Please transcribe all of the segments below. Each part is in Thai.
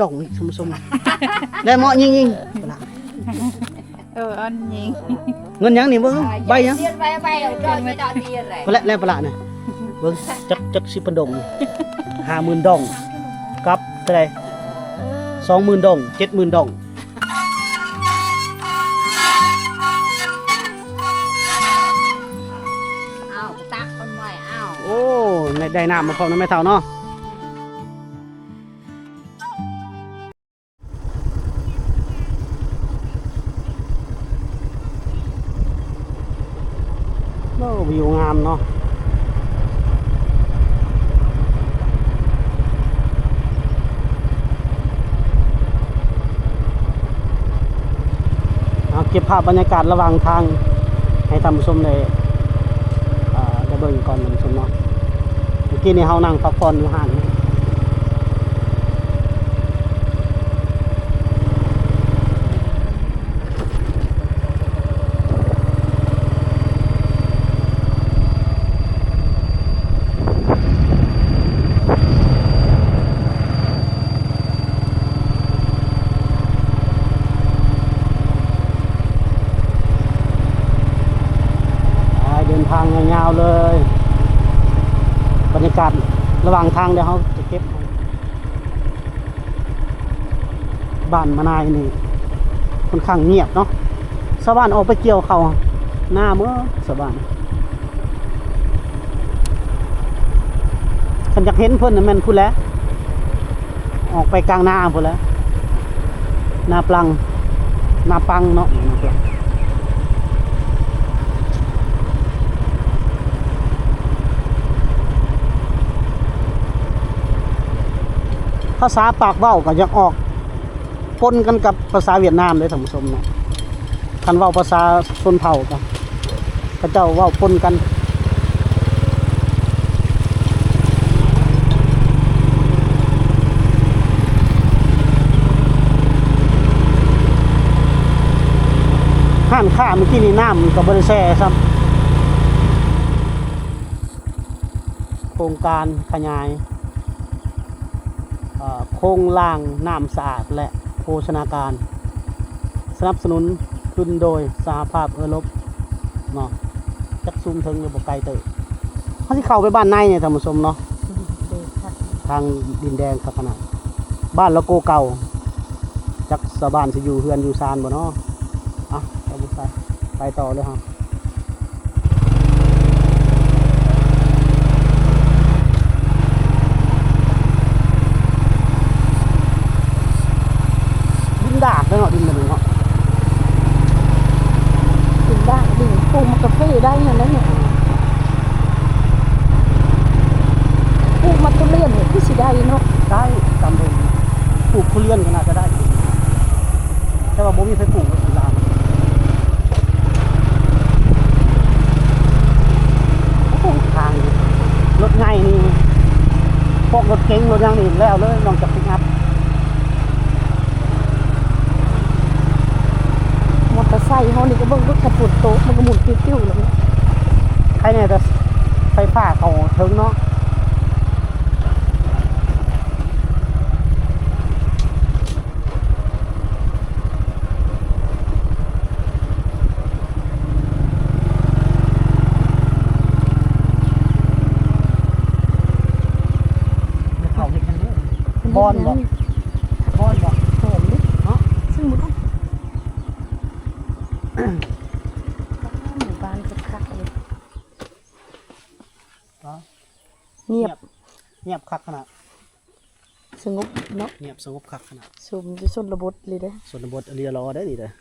ดองสมสมได้เหมาะยิงอันยิงเงินยังนี่เบิ่งใบยังใบเอาจอยไม่ได้เตียนเลย พละแล้วปลาเนี่ยเบิ่งจักสิปดง50,000ดองกับเท่าไหร่20,000ดอง70,000ดองเอาตักคนใหม่เอาโอ้ได้น้ำมาพร้อมนะแม่เฒ่าเนาะโอ้วิวงามเนาะเก็บภาพบรรยากาศระหว่างทางให้ท่านผู้ชมได้เบิ่งก่อนท่านผู้ชมเนาะเมื่อกี้นี่เฮานั่งพักผ่อนอยู่ห้างทางยาวๆเลยบรรยากาศระหว่างทางเดี๋ยวเขาจะเก็บบ้านมานายนี่ค่อนข้างเงียบเนาะชาวบ้านออกไปเกี่ยวเขาหน้าเมื่อชาวบ้านฉันอยากเห็นเพิ่นน่ะแม่นพูดแล้วออกไปกลางนาพูดแล้วนาปังเนาะภาษาปากเว้าก็ยังออกปนกันกับภาษาเวียดนามเลยท่านผู้ชมเนาะคันเว้าภาษาชนเผ่าก็พระเจ้าเว้าปนกันห้านค่าเมื่อกี้นี่น้ำก็บ่ได้แช่ซ้ำโครงการขยายโครงล่างน้ำสะอาดและโภชนาการสนับสนุนขึ้นโดยสหภาพเออรบเนาะจักซุ่มถึงอยู่บ่ไกลเตยเขาที่เข้าไปบ้านในเนี่ยท่านผู้ชมเนาะทางดินแดงครับขนาดบ้านละโกเก่าจักสะบ้านสิอยู่เฮือนอยู่ซานบ่เนาะอ่ะไปต่อเลยครับดากได้เนาะดินมันเนาะดินได้ดินปลูกมะกะเฟได้เงินแล้วเนี่ยปลูกมะทุเรียนเนี่ยที่สิได้เนาะได้จำเป็นปลูกทุเรียนก็น่าจะได้แต่ว่าบ่มีใครปลูกก็สิลามโอ้ทางรถไงนี่พวกรถเก๋งรถยังนี่แล้วเลยลองจับปิกอัพมอเตอร์ไซค์เฮานี่ก็เบิ่งรถขับปุ่นโต๊ะมันก็หมุนติ้วๆแล้วเนี่ยใครเนี่ยจะไฟฟ้าเขาถึงเนาะเขาเห็นกันเลยบอลบอกหอมนิดเนาะซึ่งมันก็หมู่บ้านจะคักเลยเงียบคักขนาดสงบเนาะเงียบสงบคักขนาดสมจะชนบทเลยเด้ชนบทเรียรอได้ดีเลย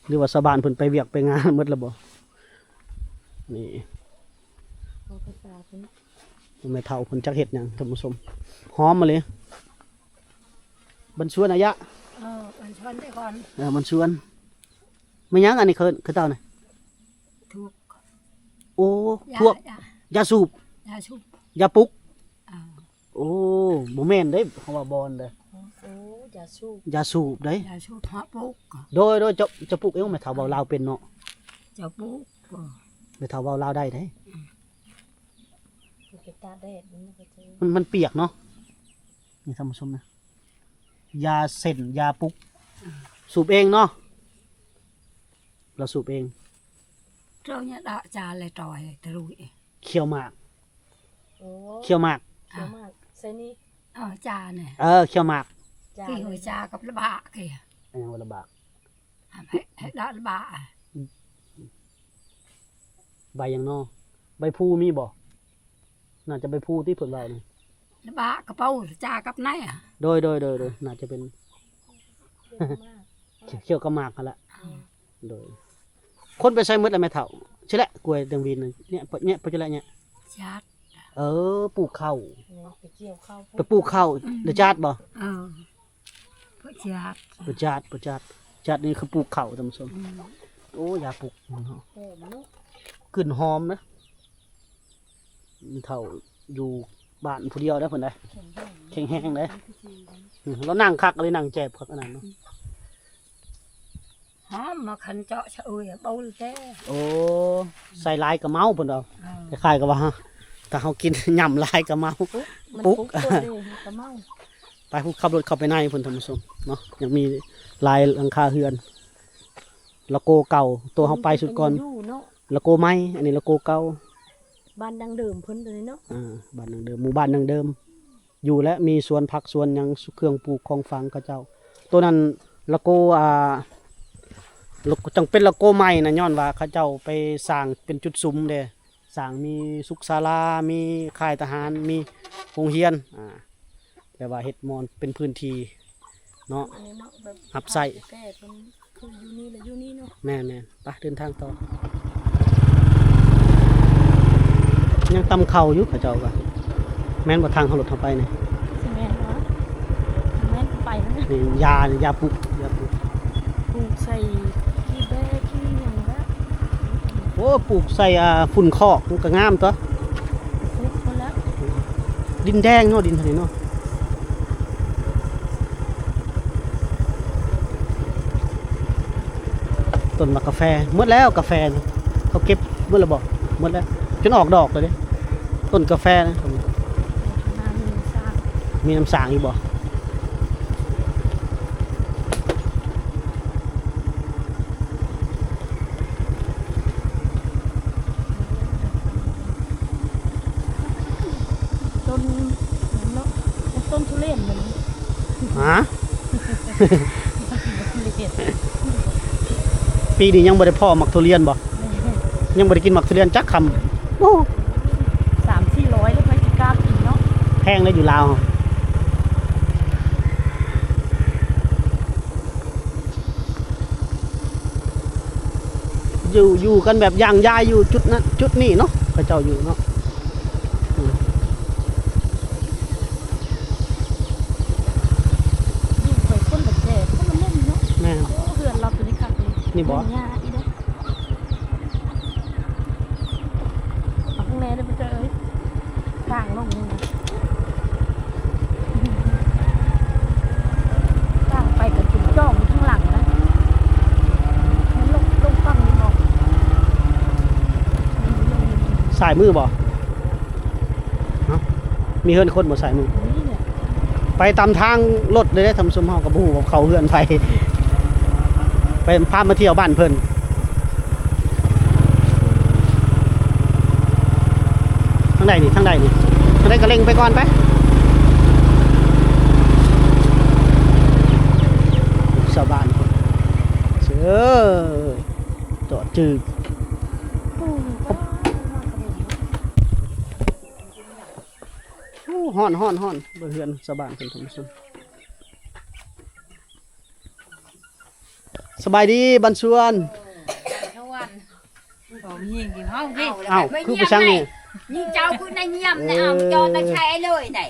หรือว่าชาวบ้านเพิ่นไปเวียกไปงานหมดแล้วบ่นี่ไม่เท่าเพิ่นจักเฮ็ดหยังท่านผู้ชมหอมมาเลยบันชวนอายะมันชนได้ก่อนบันชวนไม่ยังอันนี้คือเต่าน่ะทุกโอ้พวกยาสูบยาปุกโอ้บ่แม่นเด้เขาว่าบอลเด้โอ้ยาสูบเด้ยาสูบฮะปุกโดยจะปุกเอ้งไม่เท่าเบาลาวเป็นเนาะจะปุกไม่เท่าเบาลาวได้เด้ ตาแดดมันเปียกเนาะนี่ท่านผู้ชมนะ ยาเส้นยาปลุกสูบเองเนาะเราสูบเอง rồi nhà đạ cha lại tròi từ rồi เคี่ยวหมาก โอ้ เคี่ยวหมาก เขียวมากใส่นี่ cha này เคี่ยวหมาก จ้า khi hồi cha gặp nó bạ kìa อันยังวันละบาก đó là bạ ใบยังนอใบพูมีบ่น่าจะใบพูที่เพิ่นเว้านี่ nó bạ gặp bầu cha gặp này à โดยน่าจะเป็น เคี่ยวกับหมากกันละโดยคนไปใส่หมดแล้วแม่เฒ่าใช่แหละกล้วยดังวินเนี่ยปัจจุบันเนี่ย chát ปลูกข้าว เนี่ยไปเกี่ยวข้าว ไปปลูกข้าวเดยวจาดบ่ có chát บ่จาดนี่คือปลูกข้าวท่านผู้ชมโอ้ยาปลูกเนาะ หอมเนาะ กลิ่นหอมนะเฒ่าอยู่บ้านผู้เดียวได้อเพิ่นได้แข็งแรงเด้แล้วนั่งคักเลยนั่งแจบคักขนาดเนาะ hóm mà khăn chọ cha ơi bầu thế โอ้ใส่ลายกะเมาเพิ่นเอาคล้ายๆกับว่าถ้าเฮากิน ย่ำลายกะเมา มัน ปุ๊ ปุ๊ ก กตัวเดียวกระเมา ไปผู้ขับรถเข้าไปในเพิ่นท่านผู้ชมเนาะยังมีลายหลังคาเฮือนละโกเก่าตัวเฮาไปสุดก่อน ยู่เนาะ ละโกไม้อันนี้ละโกเก่า บ้านดังเดิมเพิ่นตัวนี้เนาะ บ้านดังเดิมหมู่บ้านดังเดิม อยู่และมีสวนผักสวนหยังเครื่องปลูกของฝังเขาเจ้า ตัวนั้นละโกจังเป็นละโกใหม่นะย้อนว่าเขาเจ้าไปสร้างเป็นจุดซุ้มเด้สร้างมีสุขศาลามีค่ายทหารมีโรงเรียนแปลว่าเฮ็ดมอนเป็นพื้นที่เนาะ อันนี้เนาะแบบ หับไส้ แก่เพิ่นคืออยู่นี่แหละอยู่นี่เนาะ แม่ไปเดินทางต่อ ยังตำเข่าอยู่เขาเจ้าก็แม่นบ่ทางเขารถเข้าไปนี่ สิแม่นวะแม่นไปแล้วนะ นี่ยาปลุก ปลูกใส่ขี้แบะขี้หยังละ โอ้ปลูกใส่ฝุ่นคอกมันก็งามตัว ปลูกมาแล้ว ดินแดงเนาะดินทะเลเนาะต้นมะกาแฟหมดแล้วกาแฟนี่เขาเก็บหมดแล้วบ่หมดแล้วจนออกดอกเลยเด้ต้นกาแฟนะ นามีสร้าง มีน้ำสางอีกบ่ ต้นเนาะต้นทุเรียนมัน ฮะ ทุเรียน ปีนี้ยังบ่ได้พ่อมักทุเรียนบ่ยังบ่ได้กินมักทุเรียนจักคำโอ้ 300-400แล้วไปสิกล้ากินเนาะ แพงเลยอยู่ลาวอยู่กันแบบย่างยายอยู่จุดนั้นจุดนี้เนาะพระเจ้าอยู่เนาะ อยู่ไปคนแบบแก่คนละเล่นเนาะ แม่น โอ้เฮือนเราตัวนี้คักเลย นี่บ่ แม่ย่าอีเด้อเอาข้างในได้ไปเจอเอ้ยสร้างลงนี่นะสร้างไปกับจุดจ้องอยู่ข้างหลังนะมันลงฝั่งนี้บอก สายมือบ่เนาะมีเฮือนคนบ่สายมือ นี่เนี่ย ไปตามทางรถเลยได้ทำสมเฮากับผู้เขาเฮือนไปพามาเที่ยวบ้านเพิ่นทางใดนี่ทางใดก็เล็งไปก่อนไปชาวบ้านคนเสือจอดจืดฮ้อนเบิ่งเฮือนชาวบ้านเพิ่นทำสมสบายดีบันชวน thâu ăn còn nhìn thì không đi อ้าวคือไปช่างนี่ nhìn cháu cứ này nhầm này cho nó chạy lời này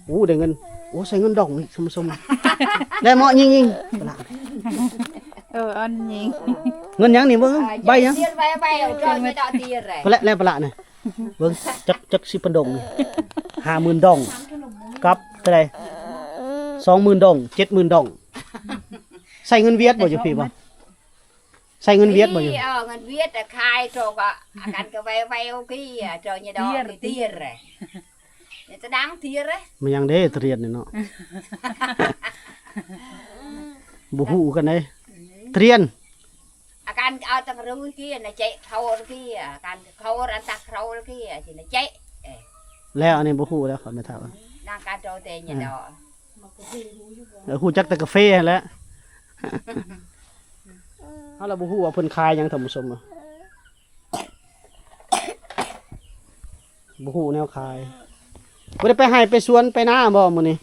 โอ้ได้เงินโอ้ใส่เงินดอกนี่สมได้เหมาะยิงปลา ăn nhìn เงินยังนี่เบิ่งใบยัง tiền vay vay ở trên mới đọ tiền rồi พละแล้วปลานี่เบิ่งจักสิปนดงนี่50,000ดองกับเท่าใด20,000ดอง70,000ดองใส่เงินเวียดบ่อยู่พี่บ่ใส่เงินเวียดบ่อยู่ ngân viết là khai rồi cả cắn cái vay vay ok rồi như đó thì tiền rồi จะดังทีเลย มันยังเด้เรียนนี่เนาะ บ่ฮู้กันเด้เรียน อาการเอาตะกรุยกี้นะเจ๊เขากี้อาการเขาอันตักเขากี้สินะเจ๊ แล้วอันนี้บ่ฮู้แล้วขอไม่เท่า ดังการโจเตเนี่ยดอ ฮู้จักแต่กาแฟนั่นแหละ เฮาละบ่ฮู้ว่าเพิ่นขายหยังท่านผู้ชมอะบ่ฮู้แนวขายบ่ได้ไปให้ไปสวนไปนาบ่มื้อนี้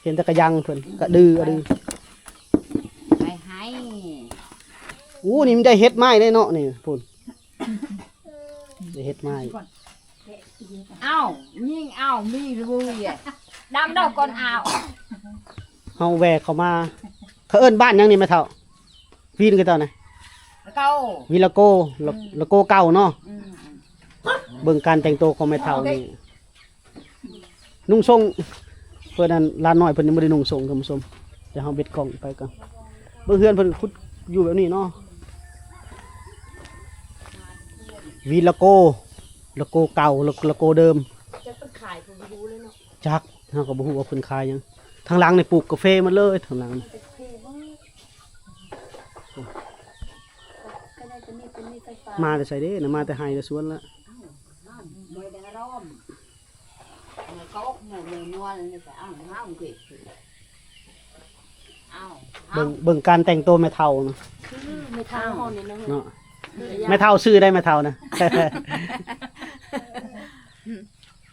เห็นแต่กระยังเพิ่นกระดืออะดือ ไปให้ อู้นี่มันได้เฮ็ดไม้ได้เนาะนี่พุ่นได้เฮ็ดไม้ เอ้ายิ่งเอ้ามีรุยดำดอกก่อนเอ้า เฮาแวกเข้ามาเขาเอิ้นบ้านหยังนี่แม่เฒ่าวีนคือเจ้านะ เก้า วีละโกละโกเก่าเนาะเบิ่งการแต่งตัวของแม่เฒ่านี่นุ่งทรงเพิ่นนั่นลานน้อยเพิ่นยังบ่ได้นุ่งทรงท่านผู้ชมเดี๋ยวเฮาเบ็ดกล้องไปก่อนเบิ่งเฮือนเพิ่นขุดอยู่แบบนี้เนาะวีละโกละโกเก่าละโกเดิม จะเป็นขายผมรู้เลยเนาะ จักเฮาก็บ่ฮู้ว่าเพิ่นขายหยังทางหลังนี่ปลูกกาแฟหมาเลยทางหลังนี่ ก็ได้เป็นนี่ไฟฟ้า มาแต่ไสเด้น่ะมาแต่ไห้แต่สวนละ mới đang rôm người cốt người mua người phải ăn không kịp ao เบิ่งการแต่งตัวแม่เฒ่านะ ไม่ทางห้องนี่เนาะ เนาะแม่เฒ่าซื้อได้แม่เฒ่านะ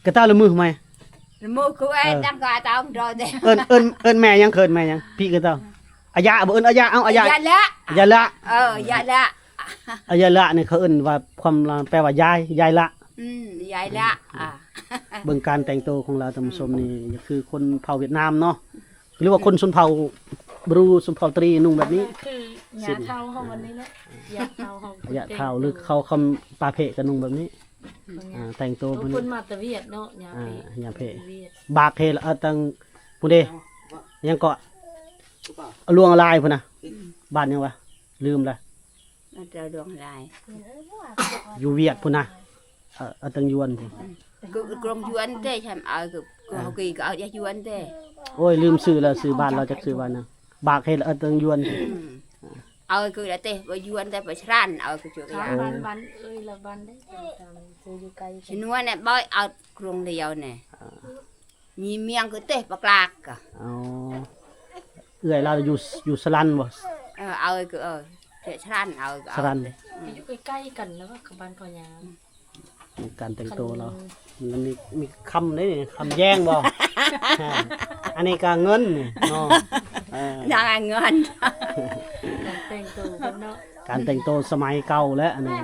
กระเต้าละมือไหม mua của em đang gọi tao không rồi đây เอิ้นแม่ยังเคินแม่ยังพี่กระเต้าอายะบ่เอิ้นอายะเอาอายะ dạ lá ยายละ dạ lá อายะละนี่เขาเอิ้นว่าความแปลว่ายายละ dạ lá à เบิ่งการแต่งตัวของเราท่านผู้ชมนี่คือคนเผ่าเวียดนามเนาะหรือว่าคนชนเผ่าบรูชนเผ่าตรีนุ่งแบบนี้ คือหยาเท้าห้องวันนี้นะหยาเท้าห้อง อายะเฒ่าหรือเขาคำปาเพะก็นุ่งแบบนี้แต่งตัว ค มัน นมาตะเวียดเนาะหยาเพ ยาเพะ เวียด บากเฮละตังผู้เดยังเกาะลวงลายพุ่นน่ะบ้านยังวะลืมละ nó trời đường lại อยู่เวียดพุ่นน่ะตังยวนพุ่น cứ con chú anh thế xem cứ học kỳ cứ ở gia chú anh thế โอ้ยลืมซื้อแล้วซื้อบ้านเราจักซื้อบ้านนะบากเฮละตังยวน cứ đã thế với chú anh thế phải ran cứ chỗ ถาม cái บ้านเอ้ยละบ้านได้ตามซื้ออยู่ไกล xin mua này bói kruông liều này nhìn miệng cứ thế bạc lạc cả เอาเอื้อยเราอยู่สลันบ่ cứ thế ran สลัน อยู่ใกล้ๆกันแล้วก็กับบ้านพ่อยาม การแต่งตัวเรามันมีคำนี่คำแย่งบ่ อันนี้ก็เงินนี่เนาะ đang ăn ngon แต่งตัวกันเนาะ การแต่งตัวสมัยเก่าแล้วอันนี้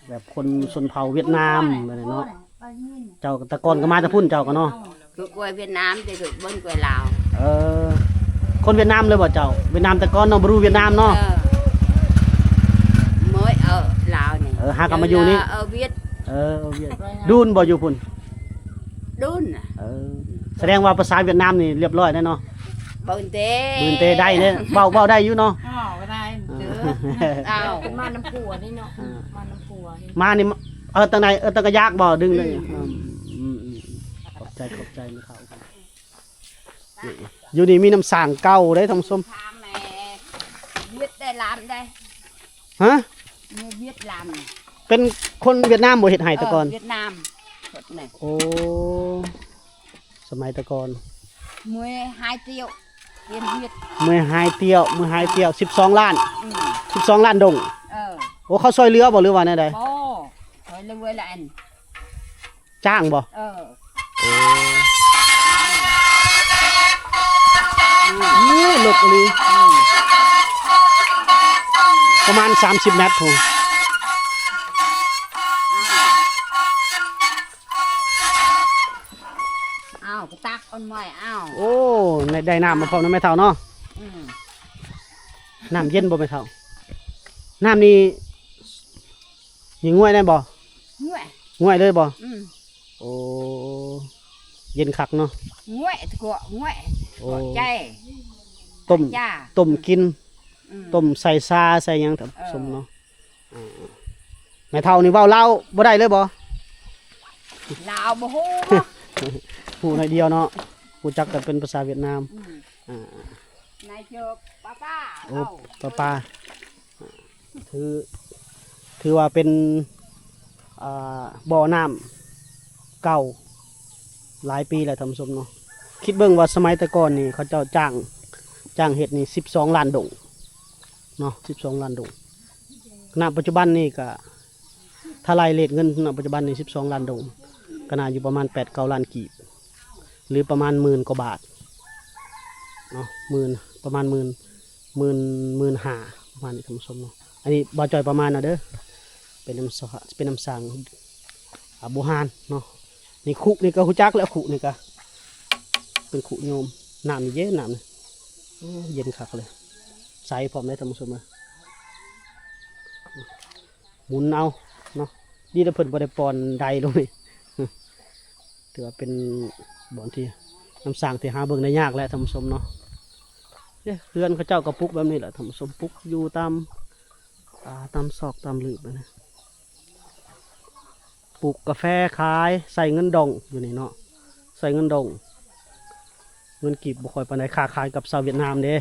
แบบคนชนเผ่าเวียดนามแบบนี้เนาะเจ้าแตะกอนก็มาจะพุ่นเจ้าก็เนาะ cứ quay Việt Nam thì cứ bên quay Lào คนเวียดนามเลยบ่เจ้าเวียดนามแตะกอนเนาะบ่รู้เวียดนามเนาะ mới ở Lào này hai cặp mà vô đi. ở Việt เวียดดูนบ่อยู่พุ่น đun แสดงว่าภาษาเวียดนามนี่เรียบร้อยแน่เนาะ bồn tê บืนเตได้เด้เว้าได้อยู่เนาะ อ๋อก็ได้ เอา ao เป็นมาน้ำผัวนี่เนาะมาน้ำผัวนี่ มานี่ตั้งไหนตั้งกะยากบ่ดึงเลยขอบใจไม่เข้าอยู่นี่มีน้ำสร้างเก่าเด้ท่านผู้ชม tham mẹ Việt đây làm đây ฮะ người Việt làm เป็นคนเวียดนามบ่เฮ็ดให้แตะกอน Việt Nam Thuật này โอ้สมัยแตะกอน 12 triệu tiền Việt มือหายเตี้ยว12 ล้าน 12 ล้านดง โอ้เขาซอยเรือบ่หรือว่าแนวใด bò rồi lưu với lại จ้างบ่ นี่หลบเลยประมาณ30 เมตรพู ao cái tắc con mồi ao โอ้ในได้น้ำมาพร้อมน้ำไม่เท่าเนาะน้ำเย็นบ่ไม่เท่าน้ำนี่ยิงง่วยได้บ่ nguội ง่วยเลยบ่โอ้เย็นคักเนาะ nguội thì của nguội của chay ต้ม cha ต้มกินต้มใส่ซาใส่หยังสมเนาะแม่เท่านี่เว้าเล่าบ่ได้เลยบ่ lào bò hú หูหน่อยเดียวเนาะหูจักแต่เป็นภาษาเวียดนาม อืม อ่า นายเจอป้า โอ้ เอ้า ปลาถือว่าเป็นบ่อน้ำเก่าหลายปีแล้วท่านผู้ชมเนาะคิดเบิ่งว่าสมัยแต่ก่อนนี่เขาเจ้าจ้างเห็ดนี่12 ล้านดงเนาะ12 ล้านดงณปัจจุบันนี่ก็ถ้าไล่เรทเงินณปัจจุบันนี่12 ล้านดงก็น่าอยู่ประมาณ8-9 ล้านกีบหรือประมาณ10,000 กว่าบาทเนาะประมาณ15,000ประมาณนี้ท่านผู้ชมเนาะอันนี้บ่จ่อยประมาณนะเด้อเป็นน้ำสั่งบูฮานเนาะนี่คุนี่ก็หูจักแล้วคุนี่ก็เป็นคุโยมน้ำนี่เย็นน้ำนี่โอ้เย็นคักเลยใสพร้อมเลยท่านผู้ชมเลยหมุนเอาเนาะดีแต่เพิ่นบ่ได้ปอนใดลงนี่ถือว่าเป็นบ่อนที่น้ำสั่งที่หาเบิ่งได้ยากแหละท่านผู้ชมเนาะเพื่อนเขาเจ้าก็ปลูกแบบนี้แหละท่านผู้ชมปลูกอยู่ตามซอกตามหลืบนะปลูกกาแฟขายใส่เงินดองอยู่นี่เนาะใส่เงินดองเงินกีบบ่ค่อยปานใดค้าขายกับชาวเวียดนามเด้